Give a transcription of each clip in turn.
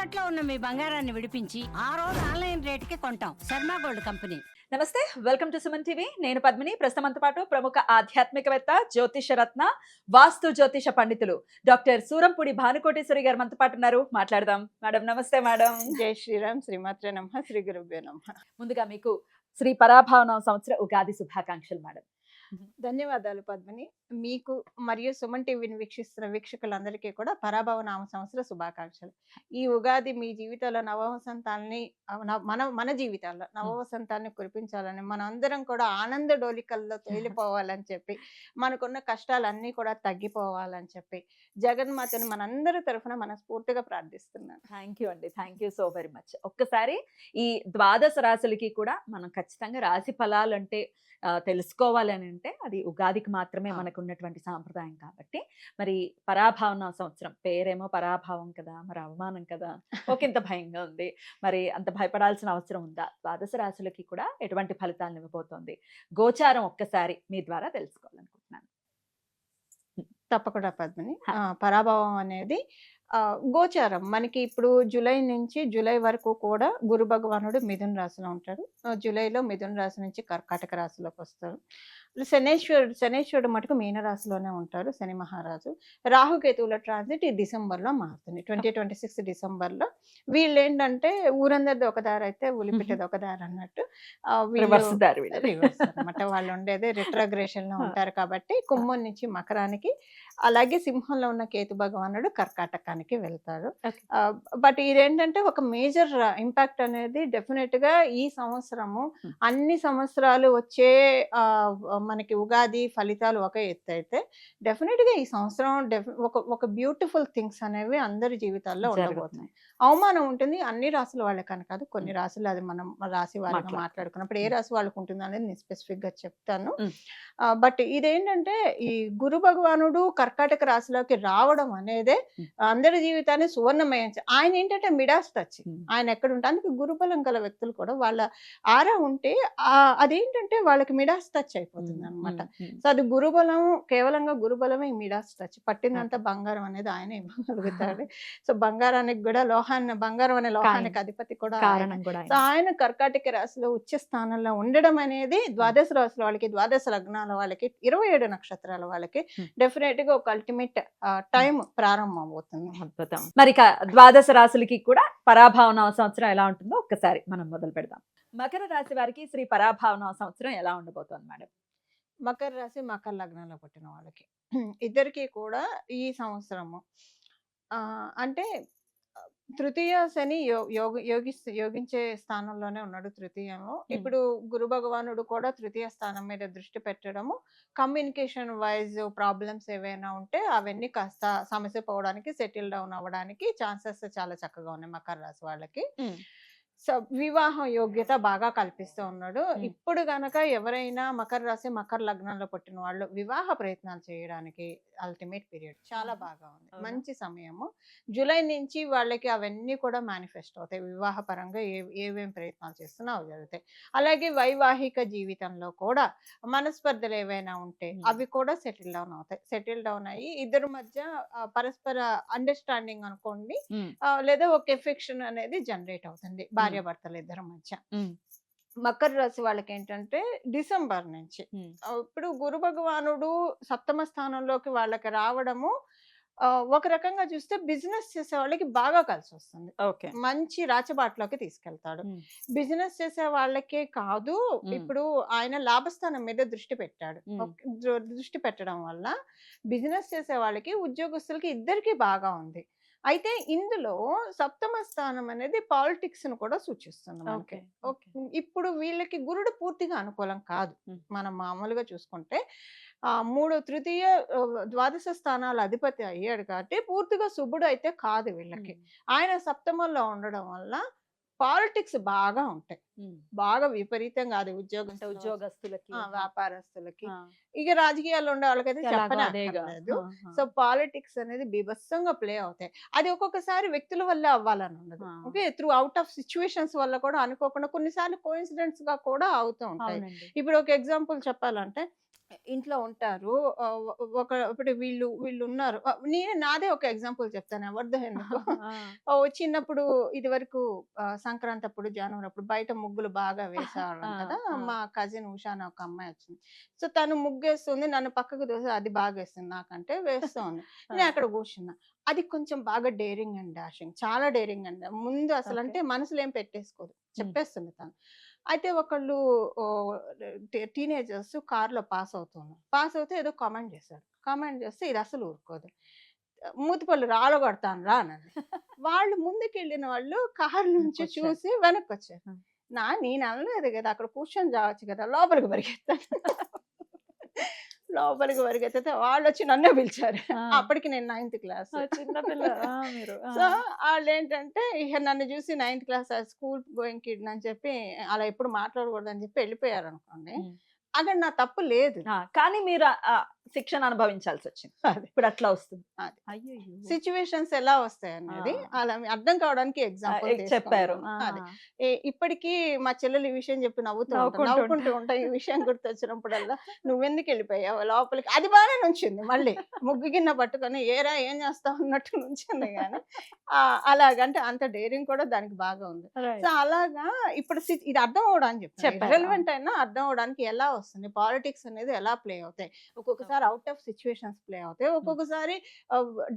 తాకట్లో ఉన్న మీ బంగారాన్ని విడిపించి ఆ రోజు ఆన్లైన్ రేటుకి కొంటాం. Sharma gold company. నమస్తే, వెల్కమ్ టు సుమన్ టీవీ. నేను పద్మిని. ప్రస్తుతంతో పాటు ప్రముఖ ఆధ్యాత్మికవేత్త, జ్యోతిష రత్న, వాస్తు జ్యోతిష పండితులు డాక్టర్ సూరంపూడి భానుకోటేశ్వరి గారు మనతో పాటు ఉన్నారు. మాట్లాడదాం. మేడం నమస్తే. మేడం జై శ్రీరామ్, శ్రీమాత్రే నమః, శ్రీ గురుభ్యో నమః. ముందుగా మీకు శ్రీ పరాభావన సంవత్సర ఉగాది శుభాకాంక్షలు మేడం. ధన్యవాదాలు పద్మిని. మీకు మరియు సుమన్ టీవీని వీక్షిస్తున్న వీక్షకులందరికీ కూడా పరాభవ నామ సంవత్సర శుభాకాంక్షలు. ఈ ఉగాది మీ జీవితాల్లో నవవసంతాలని మన జీవితాల్లో నవవసంతాన్ని కురిపించాలని, మన అందరం కూడా ఆనంద డోలికల్లో తేలిపోవాలని చెప్పి, మనకున్న కష్టాలన్నీ కూడా తగ్గిపోవాలని చెప్పి జగన్మాతని మనందరి తరఫున మనస్ఫూర్తిగా ప్రార్థిస్తున్నాను. థ్యాంక్ యూ అండి. Thank you so very much. ఒక్కసారి ఈ ద్వాదశ రాశులకి కూడా మనం ఖచ్చితంగా రాశి ఫలాలు అంటే తెలుసుకోవాలి అని అంటే అది ఉగాదికి మాత్రమే మనకు ఉన్నటువంటి సాంప్రదాయం. కాబట్టి మరి పరాభావన సంవత్సరం పేరేమో పరాభావం కదా, మరి అవమానం కదా, ఒకంత భయంగా ఉంది. మరి అంత భయపడాల్సిన అవసరం ఉందా? ద్వాదశ రాశులకి కూడా ఎటువంటి ఫలితాలను ఇవ్వబోతోంది? గోచారం ఒక్కసారి మీ ద్వారా తెలుసుకోవాలనుకుంటున్నాను. తప్పకుండా పద్మిని. పరాభవం అనేది గోచారం మనకి ఇప్పుడు జూలై నుంచి జూలై వరకు కూడా గురు భగవానుడు మిథున రాశిలో ఉంటాడు. జూలైలో మిథున రాశి నుంచి కర్కాటక రాశిలోకి వస్తారు. శనేశ్వరుడు మటుకు మీన రాశిలోనే ఉంటారు, శని మహారాజు. రాహుకేతువుల ట్రాన్సిట్ ఈ డిసెంబర్లో మారుతుంది, 2026 డిసెంబర్లో. వీళ్ళు ఏంటంటే ఊరందరిది ఒక దారి అయితే ఉలిపిట్టది ఒక దారి అన్నట్టు అనమాట. వాళ్ళు ఉండేది రిట్రోగ్రేషన్ లో ఉంటారు కాబట్టి కుంభం నుంచి మకరానికి, అలాగే సింహంలో ఉన్న కేతు భగవానుడు కర్కాటకానికి వెళ్తారు. బట్ ఇదేంటంటే ఒక మేజర్ ఇంపాక్ట్ అనేది డెఫినెట్ గా ఈ సంవత్సరము అన్ని సంవత్సరాలు వచ్చే మనకి ఉగాది ఫలితాలు ఒక ఎత్తు అయితే, డెఫినెట్ గా ఈ సంవత్సరం ఒక బ్యూటిఫుల్ థింగ్స్ అనేవి అందరి జీవితాల్లో ఉండబోతున్నాయి. అవమానం ఉంటుంది అన్ని రాశుల వాళ్ళకని కాదు, కొన్ని రాశులు అది మనం రాశి వాళ్ళకి మాట్లాడుకున్నప్పుడు ఏ రాశి వాళ్ళకు ఉంటుంది అనేది నేను స్పెసిఫిక్ గా చెప్తాను. బట్ ఇదేంటంటే ఈ గురు భగవానుడు కర్కాటక రాశిలోకి రావడం అనేదే అందరి జీవితాన్ని సువర్ణమయం. ఆయన ఏంటంటే మిడాస్ టచ్, ఆయన ఎక్కడ ఉంటే అందుకే గురుబలం గల వ్యక్తులు కూడా వాళ్ళ ఆరా ఉంటే అదేంటంటే వాళ్ళకి మిడాస్ టచ్ అయిపోతుంది అనమాట. సో అది గురుబలం, కేవలంగా గురుబలమే మిడాస్ టచ్. పట్టిందంతా బంగారం అనేది ఆయన ఇవ్వగలుగుతాడు. సో బంగారానికి కూడా బంగారం అనే లోహానికి అధిపతి కూడా. సో ఆయన కర్కాటక రాశిలో ఉచ్చ స్థానంలో ఉండడం అనేది ద్వాదశ రాశుల వాళ్ళకి, ద్వాదశ లగ్నాల వాళ్ళకి, 27 నక్షత్రాల వాళ్ళకి డెఫినెట్ గా ఒక అల్టిమేట్ టైం ప్రారంభం అవుతుంది. అద్భుతం. మరి ద్వాదశ రాశులకి కూడా పరాభావన సంవత్సరం ఎలా ఉంటుందో ఒక్కసారి మనం మొదలు పెడదాం. మకర రాశి వారికి శ్రీ పరాభావన సంవత్సరం ఎలా ఉండబోతోంది మేడం? మకర రాశి మకర లగ్నంలో పుట్టిన వాళ్ళకి ఇద్దరికి కూడా ఈ సంవత్సరము అంటే తృతీయ శని యోగించే స్థానంలోనే ఉన్నాడు. తృతీయంలో ఇప్పుడు గురు భగవానుడు కూడా తృతీయ స్థానం మీద దృష్టి పెట్టడము, కమ్యూనికేషన్ వైజ్ ప్రాబ్లమ్స్ ఏవైనా ఉంటే అవన్నీ కాస్త సమస్య పోవడానికి, సెటిల్ డౌన్ అవ్వడానికి ఛాన్సెస్ చాలా చక్కగా ఉన్నాయి మకర రాశి వాళ్ళకి. సో వివాహం యోగ్యత బాగా కల్పిస్తూ ఉన్నాడు. ఇప్పుడు గనక ఎవరైనా మకర రాశి మకర లగ్నంలో పుట్టిన వాళ్ళు వివాహ ప్రయత్నాలు చేయడానికి అల్టిమేట్ పీరియడ్ చాలా బాగా ఉంది, మంచి సమయము. జూలై నుంచి వాళ్ళకి అవన్నీ కూడా మేనిఫెస్ట్ అవుతాయి. వివాహ పరంగా ఏమేమి ప్రయత్నాలు చేస్తున్నా అవి జరుగుతాయి. అలాగే వైవాహిక జీవితంలో కూడా మనస్పర్ధలు ఏవైనా ఉంటే అవి కూడా సెటిల్ డౌన్ అవుతాయి. సెటిల్ డౌన్ అయ్యి ఇద్దరు మధ్య పరస్పర అండర్స్టాండింగ్ అనుకోండి, లేదా ఒక ఎఫెక్షన్ అనేది జనరేట్ అవుతుంది భార్యాభర్తలు ఇద్దరి మధ్య. మకర రాశి వాళ్ళకి ఏంటంటే డిసెంబర్ నుంచి ఇప్పుడు గురు భగవానుడు సప్తమ స్థానంలోకి వాళ్ళకి రావడము ఒక రకంగా చూస్తే బిజినెస్ చేసే వాళ్ళకి బాగా కలిసి వస్తుంది. మంచి రాచబాట్లోకి తీసుకెళ్తాడు. బిజినెస్ చేసే వాళ్ళకే కాదు, ఇప్పుడు ఆయన లాభస్థానం మీద దృష్టి పెట్టాడు. దృష్టి పెట్టడం వల్ల బిజినెస్ చేసే వాళ్ళకి, ఉద్యోగస్తులకి ఇద్దరికి బాగా ఉంది. అయితే ఇందులో సప్తమ స్థానం అనేది పాలిటిక్స్ ను కూడా సూచిస్తుంది మనకి. ఇప్పుడు వీళ్ళకి గురుడు పూర్తిగా అనుకూలం కాదు. మనం మామూలుగా చూసుకుంటే 3 తృతీయ ద్వాదశ స్థానాల అధిపతి అయ్యాడు కాబట్టి పూర్తిగా శుభుడు అయితే కాదు వీళ్ళకి. ఆయన సప్తమంలో ఉండడం వల్ల పాలిటిక్స్ బాగా ఉంటాయి, బాగా విపరీతంగా. అది ఉద్యోగస్తులకి, వ్యాపారస్తులకి, ఇక రాజకీయాల్లో ఉండే వాళ్ళకైతే చెప్పలేదు. సో పాలిటిక్స్ అనేది బీభత్సంగా ప్లే అవుతాయి. అది ఒక్కొక్కసారి వ్యక్తుల వల్ల అవ్వాలని ఉండదు. Okay, through out of situations వల్ల కూడా అనుకోకుండా కొన్నిసార్లు కోఇన్సిడెంట్స్ గా కూడా అవుతూ ఉంటాయి. ఇప్పుడు ఒక ఎగ్జాంపుల్ చెప్పాలంటే ఇంట్లో ఉంటారు. ఇప్పుడు వీళ్ళు ఉన్నారు. నాదే ఒక ఎగ్జాంపుల్ చెప్తాను. ఎవరిదో ఎందుకు. చిన్నప్పుడు ఇదివరకు సంక్రాంతి అప్పుడు, జనవరి అప్పుడు బయట ముగ్గులు బాగా వేసేవాళ్ళం కదా! మా కజిన్ ఉషా అని ఒక అమ్మాయి వచ్చింది. సో, తను ముగ్గేస్తుంది. నన్ను పక్కకు తోసి అది బాగేస్తుంది నాకంటే వేస్తూ ఉంది. నేను అక్కడ కూర్చున్నా. అది కొంచెం బాగా డేరింగ్ అండ్ డాషింగ్. చాలా డేరింగ్ అండ్ ముందు అసలంటే మనసులో ఏం పెట్టేసుకోదు. చెప్పేస్తుంది తను. అయితే ఒకళ్ళు టీనేజర్స్ కార్‌లో పాస్ అవుతున్నారు. పాస్ అవుతే ఏదో కామెంట్ చేశారు. కామెంట్ చేస్తే ఇది అసలు ఊరుకోదు. మూతి పళ్ళు రాలగొడతాను రా అన్నది. వాళ్ళు ముందుకెళ్ళిన వాళ్ళు కారు నుంచి వెనక్కొచ్చారు. చూసి వెనక్కొచ్చారు. హ్మ్. నేను అనలేదు కదా! అక్కడ కూర్చొని చావచ్చు కదా! లోపలికి పరిగెత్తాను. లోపలికి పరిగెత్తితే వాళ్ళొచ్చి నన్నే పిలిచారు. ఆ! అప్పటికి నేను 9థ్ క్లాస్. చిన్న పిల్ల మీరు. సో, ఆళ్ళేంటంటే ఇక నన్ను చూసి ninth class school going kid అని చెప్పి అలా ఎప్పుడు మాట్లాడకూడదని చెప్పి వెళ్ళిపోయారనుకోండి. అక్కడ నా తప్పు లేదు. కానీ మీరు శిక్షణ అనుభవించాల్సి వచ్చింది. అది. ఇప్పుడు అట్లా వస్తుంది. అది. అయ్యయ్యో! సిట్యుయేషన్స్ ఎలా వస్తాయనేది అలా అర్థం కావడానికి ఎగ్జాంపుల్ చెప్పారు. అది. ఇప్పటికీ మా చెల్లెలు ఈ విషయం చెప్పి నవ్వుకుంటూ నవ్వుకుంటూ ఉంటా. ఈ విషయం గుర్తొచ్చినప్పుడల్లా నువ్వెందుకు వెళ్ళిపోయావు లోపలికి? అది బాగానే నుంచింది మళ్ళీ. ముగ్గు గిన్నె పట్టుకొని ఏరా ఏం చేస్తావు అన్నట్టు నుంచింది గానీ అలాగంటే అంత డేరింగ్ కూడా దానికి బాగా ఉంది. Right. సో అలాగా ఇప్పుడు ఇది అర్థం అవడానికి చెప్తాను. చెప్పారు. ఇర్రెలవెంట్ అయినా అర్థం అవడానికి ఎలా వస్తుంది, పాలిటిక్స్ అనేది ఎలా ప్లే అవుతాయి, ఒక్కొక్కసారి అవుట్ ఆఫ్ సిచ్యువేషన్స్ ప్లే అవుతాయి, ఒక్కొక్కసారి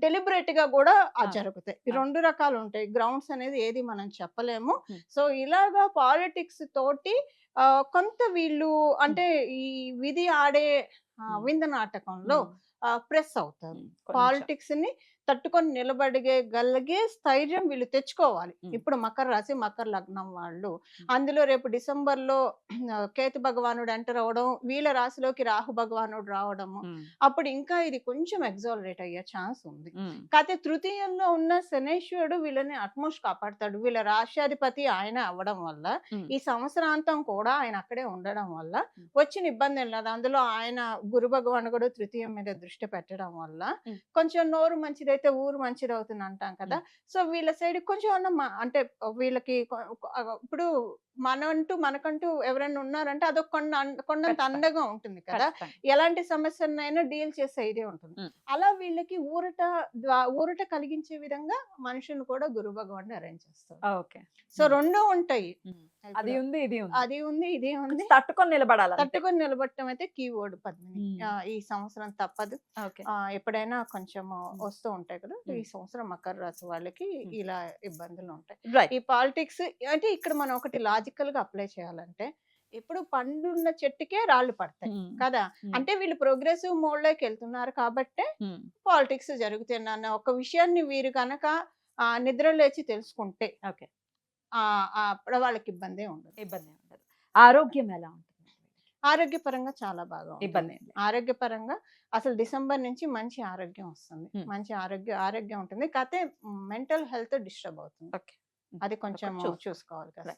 డెలిబరేట్ గా కూడా జరుగుతాయి. ఈ రెండు రకాలు ఉంటాయి. గ్రౌండ్స్ అనేది ఏది మనం చెప్పలేము. సో ఇలాగా పాలిటిక్స్ తోటి కొంత వీళ్ళు అంటే ఈ విధి ఆడే వింద నాటకంలో ప్రెస్ అవుతారు. పాలిటిక్స్ ని తట్టుకొని నిలబడగలిగే స్థైర్యం వీళ్ళు తెచ్చుకోవాలి. ఇప్పుడు మకర రాశి మకర లగ్నం వాళ్ళు అందులో రేపు డిసెంబర్లో కేతు భగవానుడు ఎంటర్ అవడం, వీళ్ళ రాశిలోకి రాహు భగవానుడు రావడము, అప్పుడు ఇంకా ఇది కొంచెం ఎగ్జాలరేట్ అయ్యే ఛాన్స్ ఉంది. కాకపోతే తృతీయంలో ఉన్న శనేశ్వరుడు వీళ్ళని అట్మోస్ట్ కాపాడతాడు. వీళ్ళ రాష్ట్రాధిపతి ఆయన అవ్వడం వల్ల ఈ సంవత్సరాంతం కూడా ఆయన అక్కడే ఉండడం వల్ల వచ్చిన ఇబ్బంది ఏం లేదు. అందులో ఆయన గురు భగవానుడు కూడా తృతీయం మీద దృష్టి పెట్టడం వల్ల కొంచెం నోరు మంచిదైతే ఊరు మంచిది అవుతుంది అంటాం కదా. సో వీళ్ళ సైడ్ కొంచెం అంటే వీళ్ళకి ఇప్పుడు మనకంటూ ఎవరైనా ఉన్నారంటే అదొక కొండంత అండగా ఉంటుంది కదా. ఎలాంటి సమస్యనైనా డీల్ చేసే ఇదే ఉంటుంది. అలా వీళ్ళకి ఊరట కలిగించే విధంగా మనుషులు కూడా గురు భగవాన్ అరేంజ్ చేస్తారు. సో రెండు ఉంటాయి. అది ఉంది ఇది ఇది ఉంది. తట్టుకొని నిలబడాలి. తట్టుకొని నిలబడటం అయితే కీవర్డ్ పద్మిని. ఈ సంవత్సరం తప్పదు. ఎప్పుడైనా కొంచెం వస్తూ ఉంటాయి కదా. ఈ సంవత్సరం మకర రాశి వాళ్ళకి ఇలా ఇబ్బందులు ఉంటాయి. ఈ పాలిటిక్స్ అంటే ఇక్కడ మనం ఒకటి లాజికల్ గా అప్లై చేయాలంటే ఇప్పుడు పండున్న చెట్టుకే రాళ్ళు పడతాయి కదా. అంటే వీళ్ళు ప్రోగ్రెసివ్ మోడ్ లోకి వెళ్తున్నారు కాబట్టే పాలిటిక్స్ జరుగుతున్న ఒక విషయాన్ని వీరు కనుక నిద్ర లేచి తెలుసుకుంటే అప్పుడు వాళ్ళకి ఇబ్బంది ఉండదు. ఆరోగ్యం ఎలా ఉంటుంది? ఆరోగ్యపరంగా చాలా బాగా ఇబ్బంది. ఆరోగ్యపరంగా అసలు డిసెంబర్ నుంచి మంచి ఆరోగ్యం వస్తుంది. మంచి ఆరోగ్యం ఉంటుంది. కాకపోతే మెంటల్ హెల్త్ డిస్టర్బ్ అవుతుంది. అది కొంచెం చూసుకోవాలి కదా.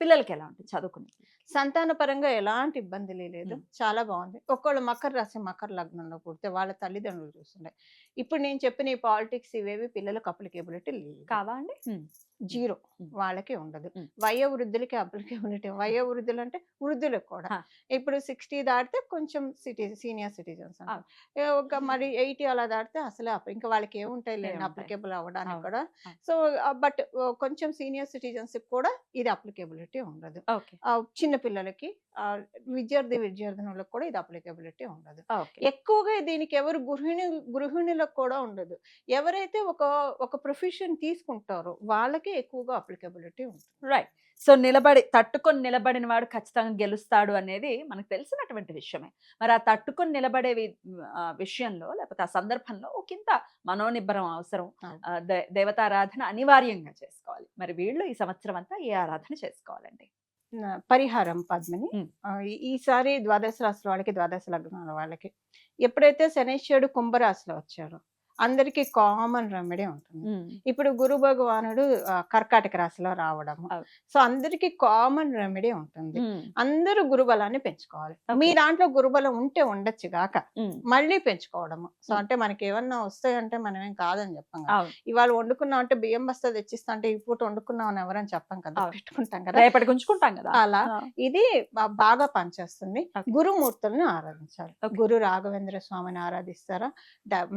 పిల్లలకి ఎలా ఉంటుంది చదువుకునే? సంతాన పరంగా ఎలాంటి ఇబ్బంది లేదు. చాలా బాగుంది. ఒకళ్ళు మకర రాశి మకర లగ్నంలో పుడితే వాళ్ళ తల్లిదండ్రులు చూస్తుండే. ఇప్పుడు నేను చెప్పిన ఈ పాలిటిక్స్ ఇవేవి పిల్లలకు అప్లికేబిలిటీ లేదు. కావా అండి? జీరో. వాళ్ళకి ఉండదు. వయోవృద్ధులకి అప్లికేబిలిటీ. వయోవృద్ధులు అంటే వృద్ధులకు కూడా. ఇప్పుడు 60 దాటితే కొంచెం సీనియర్ సిటిజన్స్ ఒక మరి 80 అలా దాటితే అసలే ఇంకా వాళ్ళకి ఏముంటాయి లేండి అప్లికేబుల్ అవ్వడానికి కూడా. సో బట్ కొంచెం సీనియర్ సిటిజన్స్ కూడా ఇది అప్లికేబిలిటీ ఉండదు. చిన్న పిల్లలకి విద్యార్థులకు కూడా ఇది అప్లికేబిలిటీ ఉండదు. ఎక్కువగా దీనికి ఎవరు గృహిణులకు కూడా ఉండదు. ఎవరైతే ఒక ప్రొఫెషన్ తీసుకుంటారో వాళ్ళకి ఎక్కువగా అప్లికేబిలిటీ ఉంటుంది. రైట్. సో తట్టుకొని నిలబడిన వాడు ఖచ్చితంగా గెలుస్తాడు అనేది మనకు తెలిసినటువంటి విషయమే. మరి ఆ తట్టుకొని నిలబడే విషయంలో లేకపోతే ఆ సందర్భంలో ఒకంత మనోనిబ్బరం అవసరం. దేవతారాధన అనివార్యంగా చేసుకోవాలి. మరి వీళ్ళు ఈ సంవత్సరం అంతా ఏ ఆరాధన చేసుకోవాలండి? పరిహారం పద్మిని. ఈసారి ద్వాదశ రాశుల వాళ్ళకి ద్వాదశ లగ్నాల వాళ్ళకి ఎప్పుడైతే శనేశ్వరుడు కుంభరాశిలో వచ్చారో అందరికి కామన్ రెమెడీ ఉంటుంది. ఇప్పుడు గురు భగవానుడు కర్కాటక రాశిలో రావడము, అవును. సో అందరికి కామన్ రెమెడీ ఉంటుంది. అందరూ గురుబలాన్ని పెంచుకోవాలి. Okay. మీ దాంట్లో గురుబలం ఉంటే ఉండొచ్చు గాక ఉమ్. మళ్ళీ పెంచుకోవడము. So Hmm. అంటే మనకి ఏమన్నా వస్తాయంటే మనం ఏం కాదని చెప్పం కదా. అవును. ఇవాళ వండుకున్నాం అంటే బియ్యం బస్తా తెచ్చిస్తా అంటే ఈ పూట వండుకున్నాం అని ఎవరని చెప్పం కదా, అవును. పెట్టుకుంటాం కదా. రేపటికి ఉంచుకుంటాం కదా. అలా ఆ. ఇది బాగా పనిచేస్తుంది. Okay. గురుమూర్తుల్ని ఆరాధించాలి. Okay. గురు రాఘవేంద్ర స్వామిని ఆరాధిస్తారా,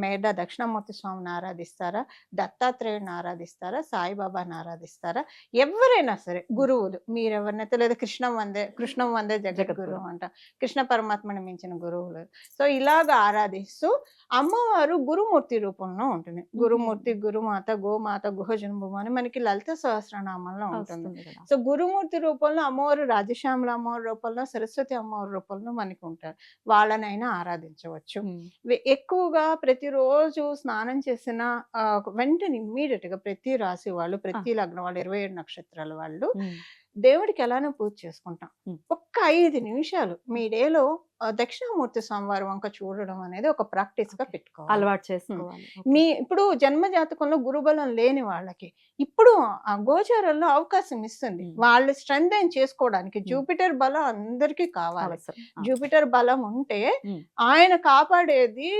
మేధ దక్షిణామూర్తి స్వామిని ఆరాధిస్తారా, దత్తాత్రేయుని ఆరాధిస్తారా, సాయిబాబాని ఆరాధిస్తారా, ఎవరైనా సరే గురువులు మీరు ఎవరినైతే, లేదా కృష్ణం వందే జగద్గురు అంట, కృష్ణ పరమాత్మని మించిన గురువులు. సో ఇలాగ ఆరాధిస్తూ అమ్మవారు గురుమూర్తి రూపంలో ఉంటుంది. గురుమూర్తి, గురుమాత, గోమాత, గుహజన్మము అని మనకి లలిత సహస్రనామంలో ఉంటుంది. వస్తుంది కదా. సో గురుమూర్తి రూపంలో అమ్మవారు రాజశ్యామల అమ్మవారి రూపంలో, సరస్వతి అమ్మవారి రూపంలో మనకి ఉంటారు. వాళ్ళనైనా ఆరాధించవచ్చు. ఉమ్. ఎక్కువగా ప్రతిరోజు స్నానం చేసిన వెంటనే ఇమ్మీడియట్ గా ప్రతి రాశి వాళ్ళు, ప్రతి లగ్నం వాళ్ళు, 27 నక్షత్రాల వాళ్ళు ఉమ్. దేవుడికి ఎలానో పూజ చేసుకుంటాం. ఒక్క 5 నిమిషాలు మీ డేలో దక్షిణామూర్తి స్వామివారి వంక చూడడం అనేది ఒక ప్రాక్టీస్ గా పెట్టుకోవాలి. అలవాటు చేసుకోవాలి. మీ ఇప్పుడు జన్మ జాతకంలో గురుబలం లేని వాళ్ళకి ఇప్పుడు ఆ గోచారంలో అవకాశం ఇస్తుంది వాళ్ళు స్ట్రెంగ్ చేసుకోవడానికి. జూపిటర్ బలం అందరికీ కావాలి. జూపిటర్ బలం ఉంటే ఆయన కాపాడేది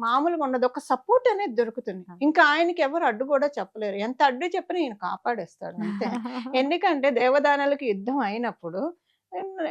మామూలుగా ఉండదు, ఒక సపోర్ట్ అనేది దొరుకుతుంది. ఇంకా ఆయనకి ఎవరు అడ్డు కూడా చెప్పలేరు. ఎంత అడ్డు చెప్పినా ఈయన కాపాడేస్తాడు అంతే. ఎందుకంటే దేవదానాలకి యుద్ధం అయినప్పుడు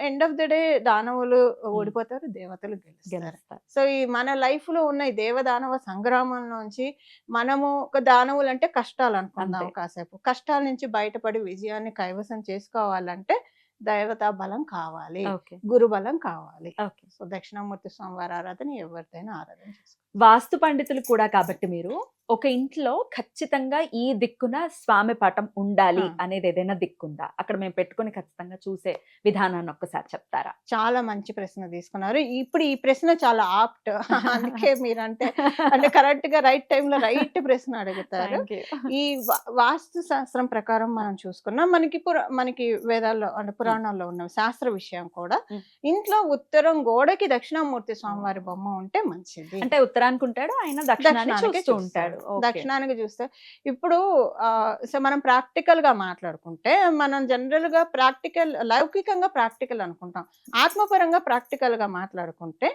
ఎండ్ ఆఫ్ ద డే దానవులు ఓడిపోతారు, దేవతలు గెలుస్తారు. సో ఈ మన లైఫ్ లో ఉన్న ఈ దేవదానవ సంగ్రామం నుంచి మనము, ఒక దానవులు అంటే కష్టాలు అనుకుందాం కాసేపు, కష్టాల నుంచి బయటపడి విజయాన్ని కైవసం చేసుకోవాలంటే దేవతా బలం కావాలి, గురు బలం కావాలి. సో దక్షిణామూర్తి స్వామివారి ఆరాధన ఎవరిదైనా ఆరాధన చేసుకోవాలి. వాస్తు పండితులు కూడా కాబట్టి మీరు ఒక ఇంట్లో ఖచ్చితంగా ఈ దిక్కున స్వామి పటం ఉండాలి అనేది ఏదైనా దిక్కుందా? అక్కడ మేము పెట్టుకుని ఖచ్చితంగా చూసే విధానాన్ని ఒక్కసారి చెప్తారా? చాలా మంచి ప్రశ్న తీసుకున్నారు. ఇప్పుడు ఈ ప్రశ్న చాలా ఆప్ట్, అందుకే మీరు అంటే కరెక్ట్ గా రైట్ టైంలో రైట్ ప్రశ్న అడుగుతారు. ఈ వాస్తు శాస్త్రం ప్రకారం మనం చూసుకున్నాం, మనకి వేదాల్లో అంటే పురాణాల్లో ఉన్న శాస్త్ర విషయం కూడా, ఇంట్లో ఉత్తరం గోడకి దక్షిణామూర్తి స్వామివారి బొమ్మ ఉంటే మంచిది. అంటే ఉత్తరానికి ఉంటాడు, ఆయన దక్షిణానికి చూస్తూ ఉంటాడు. దక్షిణానికి చూస్తే ఇప్పుడు మనం ప్రాక్టికల్ గా మాట్లాడుకుంటే, మనం జనరల్ గా లౌకికంగా ప్రాక్టికల్ అనుకుంటాం. ఆత్మపరంగా ప్రాక్టికల్ గా మాట్లాడుకుంటే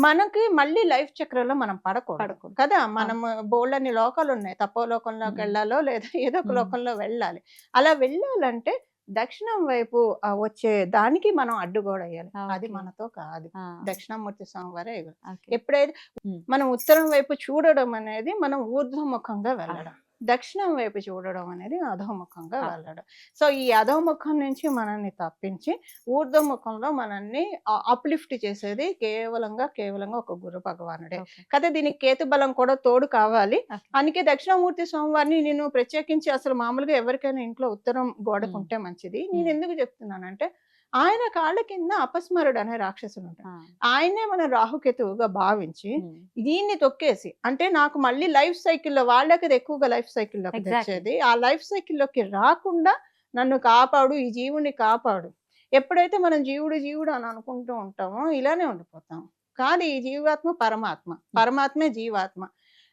మనకి మళ్ళీ లైఫ్ చక్రంలో మనం పడకూడదు కదా. మనం బోల్డన్ని లోకాలు ఉన్నాయి, తపోలోకంలోకి వెళ్ళాలో లేదా ఏదో ఒక లోకంలో వెళ్ళాలి. అలా వెళ్ళాలంటే దక్షిణం వైపు వచ్చే దానికి మనం అడ్డుగోడ వేయాలి. అది మనతో కాదు, దక్షిణామూర్తి స్వామి వారే. ఎప్పుడైతే మనం ఉత్తరం వైపు చూడడం అనేది మనం ఊర్ధ్వముఖంగా వెళ్ళడం, దక్షిణం వైపు చూడడం అనేది అధోముఖంగా వెళ్ళడం. సో ఈ అధోముఖం నుంచి మనల్ని తప్పించి ఊర్ధ్వముఖంలో మనల్ని అప్లిఫ్ట్ చేసేది కేవలంగా ఒక గురు భగవానుడే కదా. దీనికి కేతు బలం కూడా తోడు కావాలి. అందుకే దక్షిణామూర్తి స్వామివారిని నేను ప్రత్యేకించి, అసలు మామూలుగా ఎవరికైనా ఇంట్లో ఉత్తరం గోడకుంటే మంచిది. నేను ఎందుకు చెప్తున్నానంటే, ఆయన కాళ్ళ కింద అపస్మరుడు అనే రాక్షసుడు ఉంటాడు. ఆయనే మన రాహుకేతువుగా భావించి దీన్ని తొక్కేసి, అంటే నాకు మళ్ళీ లైఫ్ సైకిల్లో, వాళ్ళకి ఎక్కువగా లైఫ్ సైకిల్లోకి తెచ్చేది, ఆ లైఫ్ సైకిల్లోకి రాకుండా నన్ను కాపాడు, ఈ జీవుని కాపాడు. ఎప్పుడైతే మనం జీవుడు అని అనుకుంటూ ఉంటామో ఇలానే ఉండిపోతాం. కాదు, ఈ జీవాత్మ పరమాత్మే జీవాత్మ.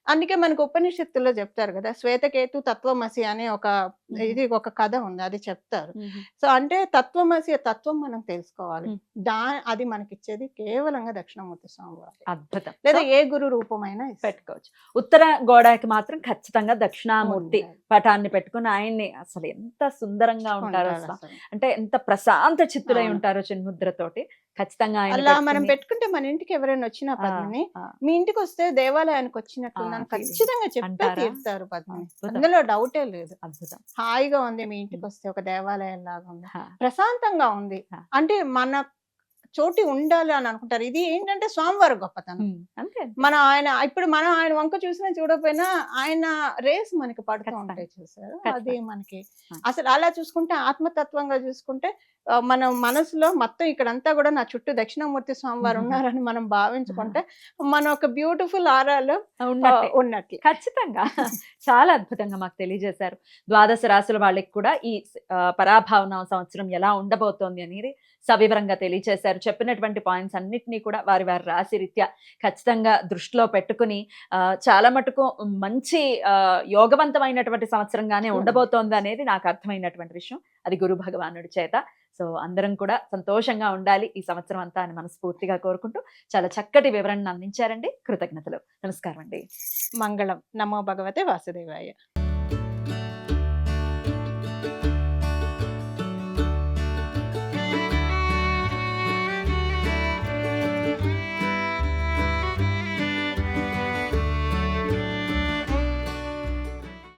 అందుకే మనకు ఉపనిషత్తుల్లో చెప్తారు కదా, శ్వేతకేతు తత్వమసి అనే ఒక కథ ఉంది, అది చెప్తారు. సో అంటే తత్వమసి, తత్వం మనం తెలుసుకోవాలి. అది మనకిచ్చేది కేవలంగా దక్షిణామూర్తి స్వామి వారు. అద్భుతం. లేదా ఏ గురు రూపమైనా పెట్టుకోవచ్చు. ఉత్తర గోడకి మాత్రం ఖచ్చితంగా దక్షిణామూర్తి పటాన్ని పెట్టుకుని ఆయన్ని అసలు ఎంత సుందరంగా ఉంటారో, అంటే ఎంత ప్రశాంత చిత్తులై ఉంటారో చిన్ముద్రతోటి. ఖచ్చితంగా అలా మనం పెట్టుకుంటే మన ఇంటికి ఎవరైనా వచ్చినా పద్మిని, మీ ఇంటికి వస్తే దేవాలయానికి వచ్చినట్టు ఖచ్చితంగా చెప్పే తీరుతారు పద్మిని, అందులో డౌటే లేదు. హాయిగా ఉంది, మీ ఇంటికి వస్తే ఒక దేవాలయం లాగా ఉంది, ప్రశాంతంగా ఉంది, అంటే మన చోటి ఉండాలి అని అనుకుంటారు. ఇది ఏంటంటే స్వామివారి గొప్పతనం. ఇప్పుడు మనం ఆయన వంక చూసినా చూడకపోయినా ఆయన రేస్ మనకి పడుతూ ఉంటాయి, చూసారు. అది మనకి అసలు అలా చూసుకుంటే, ఆత్మతత్వంగా చూసుకుంటే, మన మనసులో మొత్తం ఇక్కడంతా కూడా నా చుట్టూ దక్షిణామూర్తి స్వామివారు ఉన్నారని మనం భావించుకుంటే మన ఒక బ్యూటిఫుల్ ఆరాలు ఉన్నట్లు. ఖచ్చితంగా చాలా అద్భుతంగా మాకు తెలియజేశారు. ద్వాదశ రాశుల వాళ్ళకి కూడా ఈ పరాభావన సంవత్సరం ఎలా ఉండబోతోంది అనేది సవివరంగా తెలియజేశారు. చెప్పినటువంటి పాయింట్స్ అన్నిటినీ కూడా వారి వారి రాశి రీత్యా ఖచ్చితంగా దృష్టిలో పెట్టుకుని చాలా మటుకు మంచి యోగవంతమైనటువంటి సంవత్సరంగానే ఉండబోతోంది అనేది నాకు అర్థమైనటువంటి విషయం. అది గురు భగవానుడి చేత. సో అందరం కూడా సంతోషంగా ఉండాలి ఈ సంవత్సరం అంతా అని మనస్ఫూర్తిగా కోరుకుంటూ చాలా చక్కటి వివరణను అందించారండి. కృతజ్ఞతలు. నమస్కారం అండి. మంగళం. నమో భగవతే వాసుదేవాయ.